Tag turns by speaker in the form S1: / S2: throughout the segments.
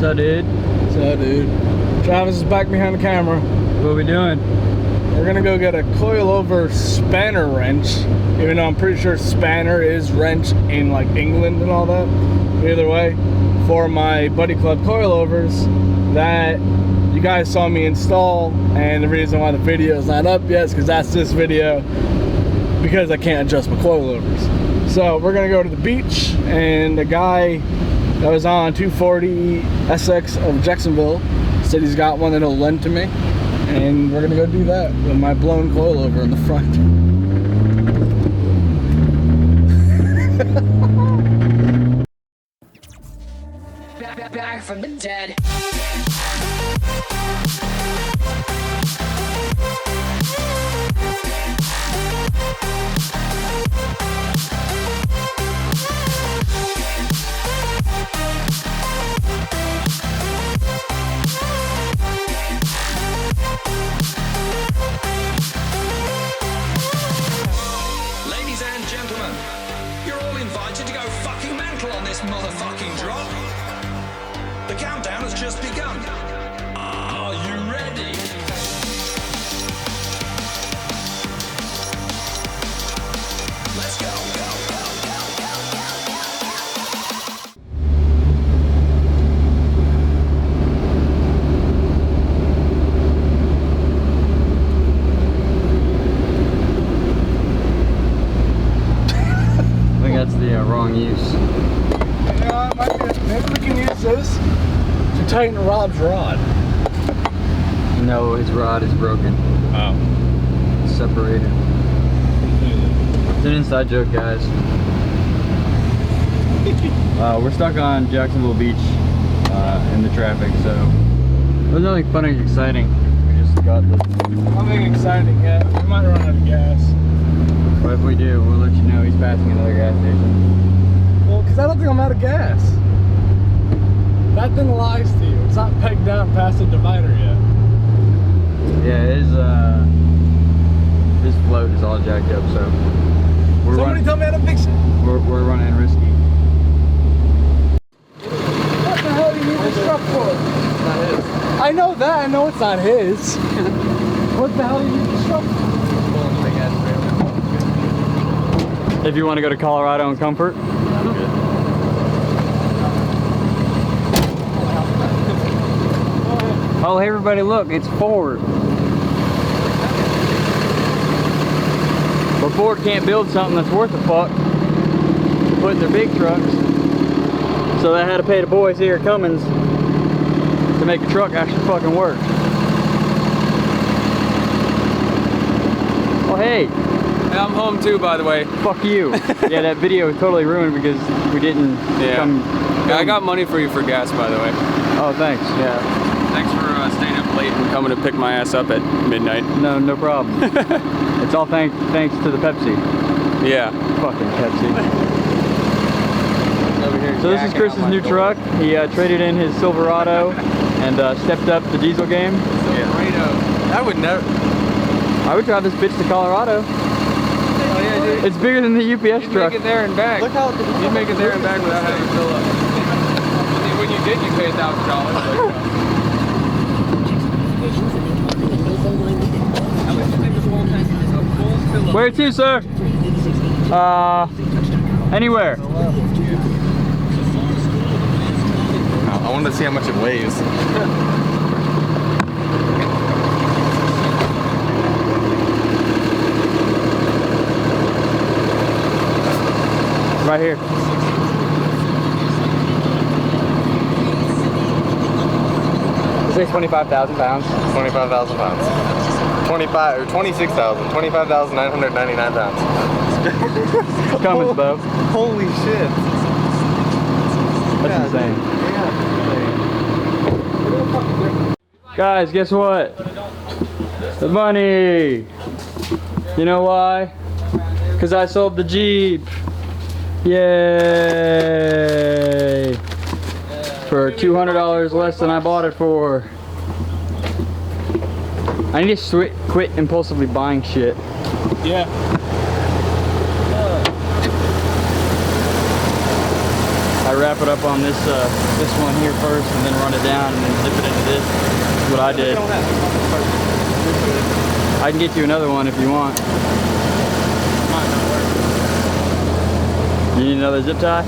S1: So, dude.
S2: Travis is back behind the camera.
S1: What are we doing?
S2: We're gonna go get a coilover spanner wrench, even though I'm pretty sure spanner is wrench in like England and all that. Either way, for my Buddy Club coilovers that you guys saw me install, and the reason why the video is not up yet is because that's this video, because I can't adjust my coilovers. So we're gonna go to the beach, and the guy that was on 240 SX of Jacksonville said he's got one that he'll lend to me, and we're gonna go do that with my blown coilover in the front.
S3: Back from the dead.
S4: Ladies and gentlemen, you're all invited to go fucking mental on this motherfucking drop. The countdown has just begun. Are you ready? Let's go, go, go, go, go,
S1: I think that's the wrong use.
S2: Yeah, it might be. Maybe we can use this to tighten Rob's rod.
S1: No, his rod is broken.
S2: Oh.
S1: It's separated. It's an inside joke, guys. We're stuck on Jacksonville Beach in the traffic, so there's nothing fun and exciting. We just got this.
S2: Nothing exciting yet. We might run out of gas.
S1: But if we do, we'll let you know. He's passing another gas station.
S2: Well, because I don't think I'm out of gas. That thing lies to you. It's not pegged down past the divider yet.
S1: Yeah, his float is all jacked up, so
S2: Somebody tell me how to fix it.
S1: we're running risky.
S2: What the hell do you need this truck for?
S1: It's not his.
S2: I know that. I know it's not his. What the hell do you need this truck for?
S1: If you want to go to Colorado in comfort. Oh, hey everybody, look, it's Ford. But Ford can't build something that's worth a fuck to put in their big trucks. So they had to pay the boys here at Cummins to make the truck actually fucking work. Oh, hey.
S5: I'm home too, by the way.
S1: Fuck you. Yeah, that video was totally ruined because we didn't come.
S5: Yeah, I got money for you for gas, by the way.
S1: Oh, thanks.
S5: Yeah. Thanks for staying up late and coming to pick my ass up at midnight.
S1: No problem. It's all thanks to the Pepsi.
S5: Yeah.
S1: Fucking Pepsi. So this is Chris's new truck. He traded in his Silverado and stepped up the diesel game.
S5: I would never.
S1: I would drive this bitch to Colorado.
S5: Oh yeah, dude.
S1: It's bigger than the UPS
S5: You'd
S1: truck.
S5: make it there and back. Look how you'd make it there and back without having to fill up. When you did, you paid $1,000.
S1: Where to, sir? Anywhere.
S5: I wanted to see how much it weighs.
S1: Right here. Say 25,000 pounds.
S5: 25,000 pounds. 26,999 pounds.
S1: Cummins, Bo.
S5: Holy shit.
S1: That's insane. Guys, guess what? The money. You know why? Because I sold the Jeep. Yay! For $200 less than I bought it for. I need to quit impulsively buying shit.
S2: Yeah.
S1: I wrap it up on this this one here first, and then run it down, and then zip it into this. That's what I did. I can get you another one if you want. You need another zip tie?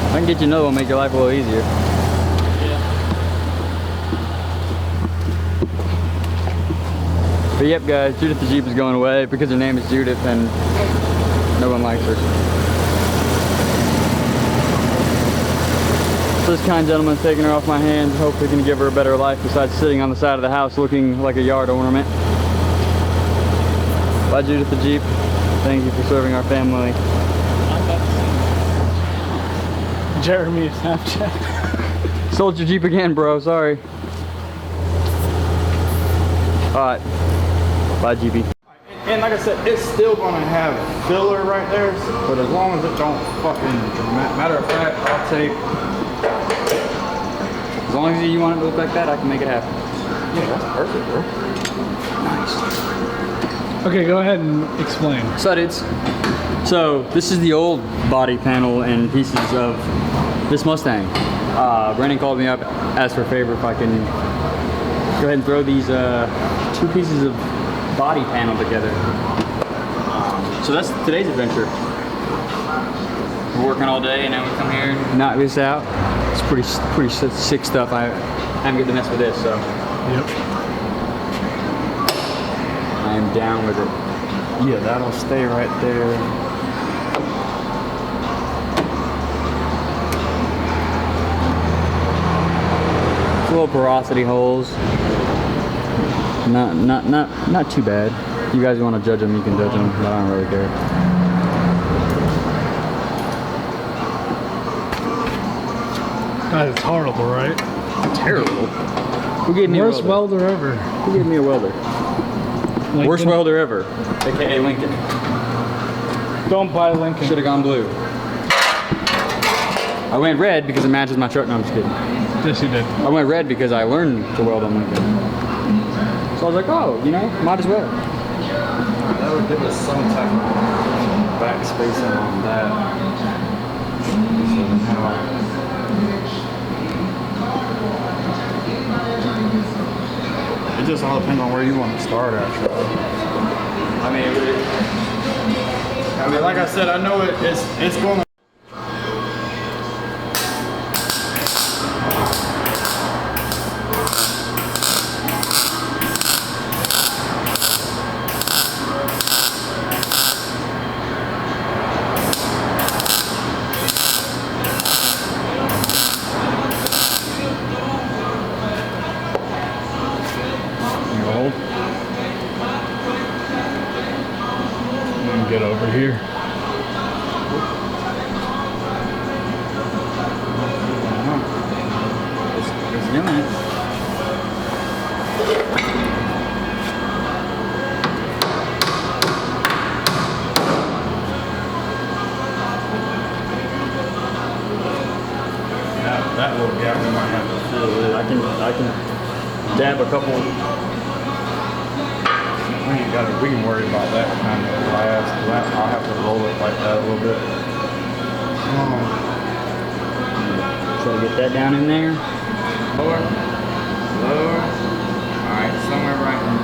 S1: I can get you another one, make your life a little easier. But yep guys, Judith the Jeep is going away because her name is Judith and no one likes her. So this kind gentleman's taking her off my hands, hopefully can give her a better life besides sitting on the side of the house looking like a yard ornament. Bye Judith the Jeep, thank you for serving our family.
S2: Jeremy Snapchat.
S1: Sold your Jeep again bro, sorry. Alright. Bye, GB.
S6: And like I said, it's still gonna have filler right there, but as long as it don't fucking, matter of fact, I'll take.
S1: As long as you want it to look like that, I can make it happen.
S6: Yeah, that's perfect, bro.
S1: Nice.
S2: Okay, go ahead and explain.
S1: So dudes, so this is the old body panel and pieces of this Mustang. Brandon called me up, asked for a favor if I can go ahead and throw these two pieces of body panel together. So that's today's adventure. We're working all day and then we come here and knock this out. It's pretty sick stuff. I haven't get to mess with this, so.
S2: Yep.
S1: I am down with it.
S6: Yeah, that'll stay right there.
S1: Little porosity holes. Not too bad. You guys want to judge them, you can judge them, but I don't really care.
S2: That is horrible, right?
S1: Terrible. Who gave me
S2: Worst
S1: a welder?
S2: welder ever.
S1: Who gave me a welder?
S2: Lincoln.
S1: Worst welder ever, aka Lincoln.
S2: Don't buy Lincoln.
S1: Should have gone blue. I went red because it matches my truck. No, I'm just kidding.
S2: Yes, you did.
S1: I went red because I learned to weld on Lincoln. So I was like, oh, you know, might as well.
S6: That would give us some type of backspacing on that. So now, it just all depends on where you want to start at.
S1: I mean,
S6: Like I said, I know it's going to.
S2: Get over here.
S1: it's doing it.
S6: That little gap we might have to fill it.
S1: I can dab a couple.
S6: We can worry about that kind of last. I'll have to roll it like that a little bit.
S1: Try to get that down in there.
S6: Lower. Lower. Alright, somewhere right here.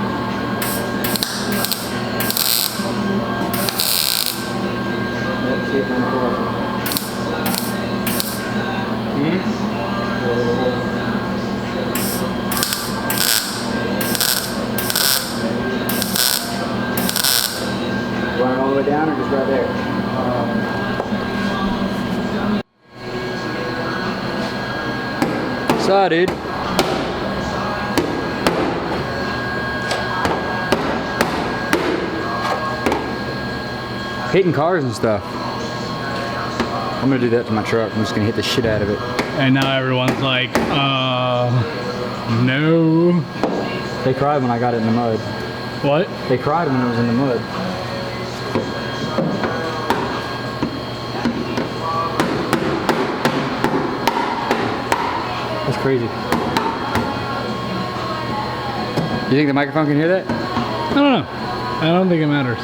S1: Let's see if I'm Run all the way down or just right there? So, dude. Hitting cars and stuff. I'm gonna do that to my truck. I'm just gonna hit the shit out of it.
S2: And now everyone's like, no.
S1: They cried when I got it in the mud.
S2: What?
S1: They cried when it was in the mud. That's crazy. You think the microphone can hear that?
S2: I don't know. I don't think it matters.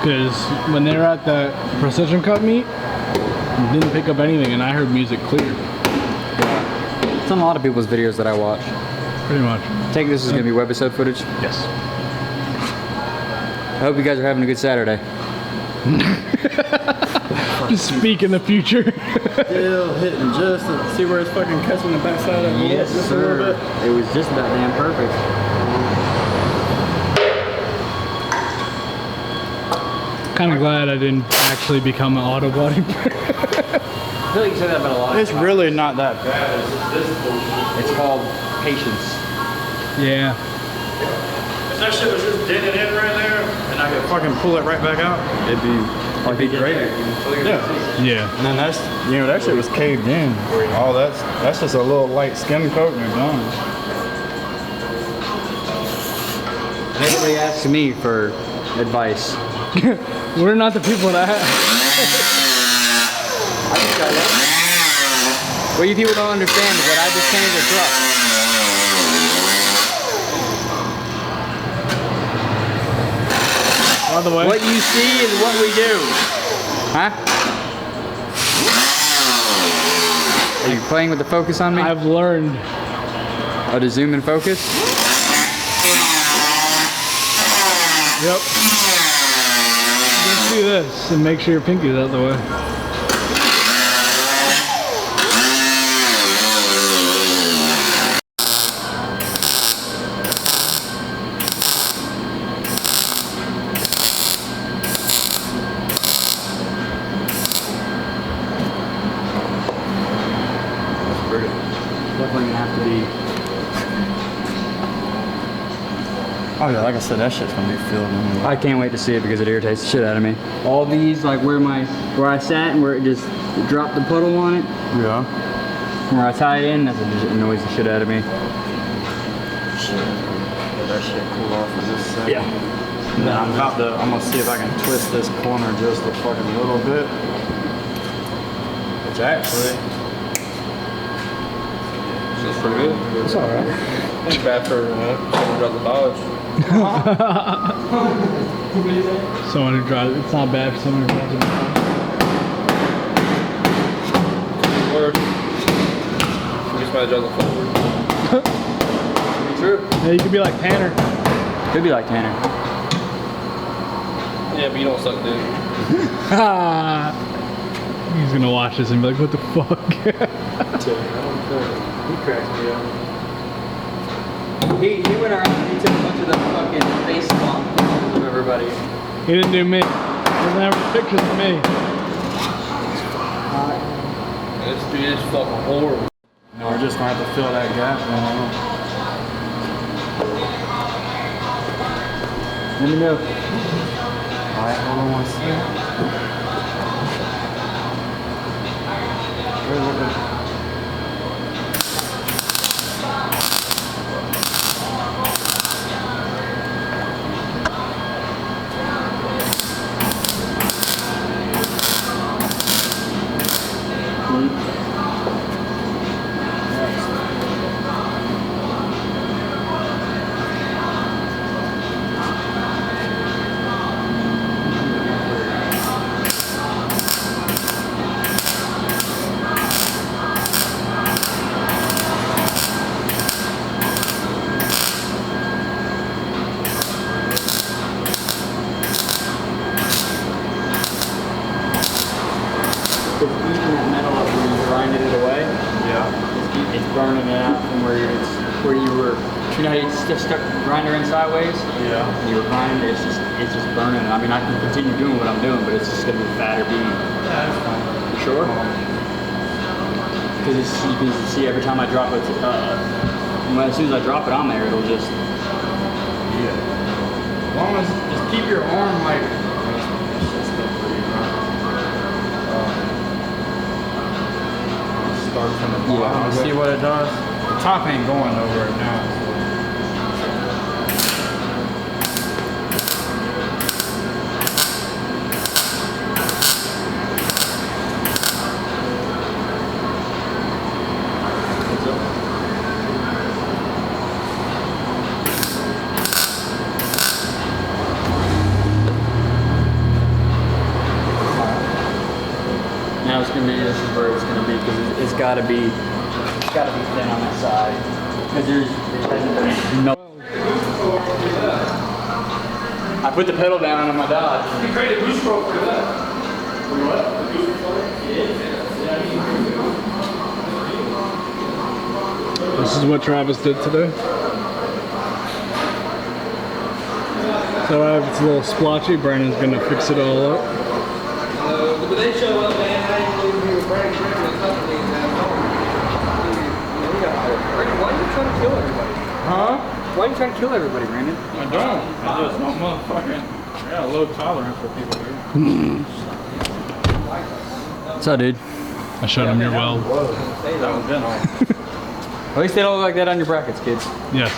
S2: Because when they were at the precision cut meet, didn't pick up anything, and I heard music clear.
S1: It's on a lot of people's videos that I watch.
S2: Pretty much.
S1: Take this is gonna be Webisode footage.
S2: Yes.
S1: I hope you guys are having a good Saturday.
S2: Just speak in the future.
S6: Still hitting just to see where it's fucking catching the backside of it.
S1: Yes,
S6: just a little
S1: sir.
S6: bit.
S1: It was just about damn perfect.
S2: Kind of glad I didn't actually become an auto body.
S1: I feel like you say that about a lot.
S6: It's really not that bad. It's just this bullshit.
S1: It's called patience.
S2: Yeah.
S6: If that shit was just dented in right there, and I could fucking pull it right back out, it'd be great. Yeah.
S2: Yeah.
S6: And then that's, you know, that shit was caved in. Oh, that's just a little light skin coat and you're done.
S1: Everybody asks me for advice.
S2: We're not the people that
S1: What you people don't understand is that I just painted a truck.
S2: By the way,
S1: What you see is what we do. Huh? Are you playing with the focus on me?
S2: I've learned.
S1: Oh, to zoom and focus?
S2: Yep. Just do this and make sure your pinky's out the way.
S1: Definitely gonna have to be.
S6: Oh yeah, like I said, that shit's gonna be filled in.
S1: I can't wait to see it because it irritates the shit out of me. All these, like where I sat and where it just dropped the puddle on it,
S6: Yeah.
S1: where I tie it in, that just annoys the shit out of me.
S6: Shit. Let that shit cool off for just a second.
S1: Yeah.
S6: And then I'm gonna see if I can twist this corner just a fucking little bit. Which actually,
S5: It's pretty good.
S6: it's alright.
S5: It's bad for someone who does the Dodge.
S2: Someone who drives, it's not bad for someone who drives a car.
S5: Or we somebody drives the forward.
S1: True.
S2: Yeah, you could be like Tanner.
S1: Could be like Tanner.
S5: Yeah, but you don't suck dick.
S2: He's gonna watch this and be like, what the fuck?
S1: He cracks me up. He went around and he took a bunch of the fucking face swap pictures of everybody.
S2: He didn't do me. He doesn't have pictures of me.
S5: This dude is fucking horrible.
S6: No, we're just gonna have to fill that gap.
S1: Let me know.
S6: Alright, hold on one second.
S1: It's eating that metal up where you grinded it away.
S6: Yeah.
S1: It's burning it out from where you were. You know how you just stuck the grinder in sideways?
S6: Yeah.
S1: And you were grinding it. It's just burning. I mean, I can continue doing what I'm doing, but it's just gonna be fatter beam.
S6: Yeah, that's fine.
S1: You sure? Because you can see every time I drop it. As soon as I drop it on there, it'll just.
S6: Yeah. As long as just keep your arm like. It's still pretty hot. Start from the bottom and see what it does. The top ain't going nowhere now.
S1: gotta be thin on that side. Because there hasn't been no. I put the pedal down on my Dodge.
S5: You created a boost stroke for that.
S1: What?
S2: This is what Travis did today. So it's a little splotchy. Brandon's gonna fix it all up.
S5: But they show up, man. I ain't believe we were Brandon the company. Why are you trying to kill everybody?
S1: Huh?
S5: Why are you trying to kill everybody, Brandon?
S6: I don't. I just want motherfucking. I got a low tolerance for people here.
S1: What's up, dude?
S2: I showed him your weld.
S1: At least they don't look like that on your brackets, kids.
S2: Yes.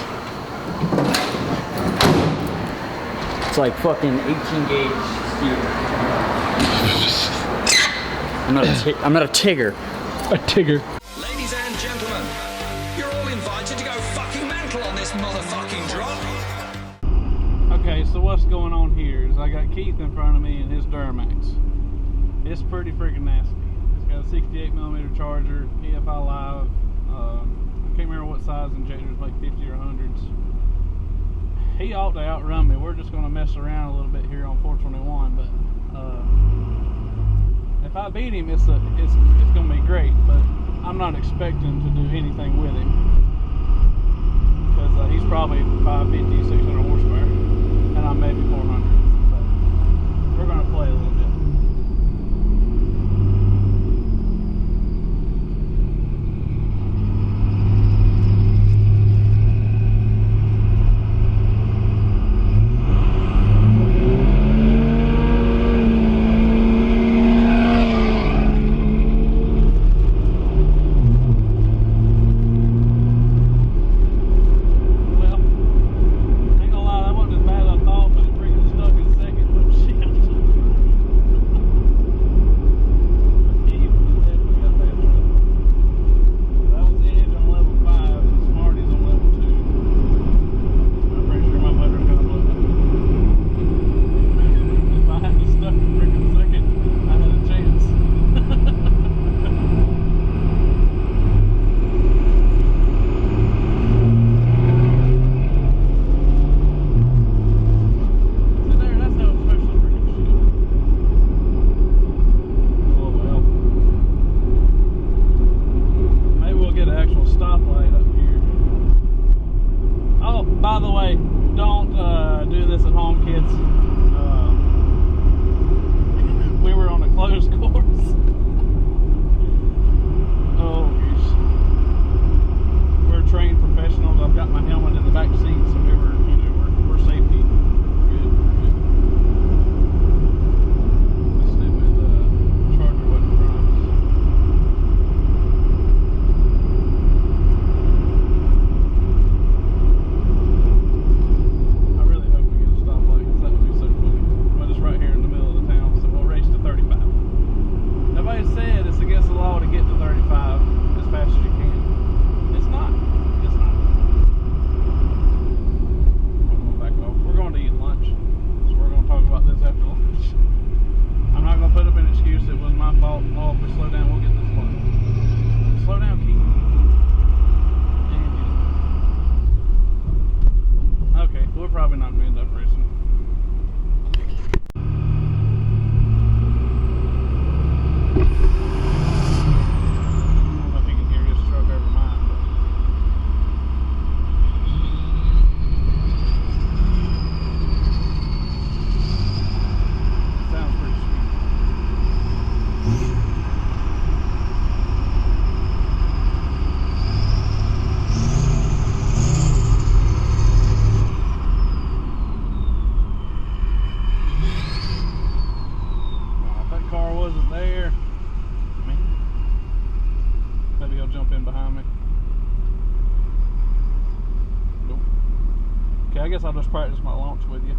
S1: It's like fucking 18 gauge steel. I'm not a Tigger.
S2: A Tigger.
S4: Ladies and gentlemen, you're all invited to go fucking mental on this motherfucking drop.
S7: Okay, so what's going on here is I got Keith in front of me and his Duramax. It's pretty freaking nasty. It's got a 68mm charger, EFI Live. I can't remember what size injectors, like 50 or 100s. He ought to outrun me. We're just going to mess around a little bit here on 421, but if I beat him, it's going to be great. But I'm not expecting to do anything with him because he's probably 550, 600 horsepower, and I'm maybe 400. But we're going to play a little bit. By the way, don't do this at home, kids. We were on a closed course. Oh, gosh. We're trained professionals. I've got my helmet in the back seat, so we're safety. Good. This stupid charger wasn't in front of us. Probably not going to end up racing. I don't know if you can hear his truck over mine, but it sounds pretty sweet. Wasn't there. Man. Maybe he'll jump in behind me. Nope. Okay, I guess I'll just practice my launch with you.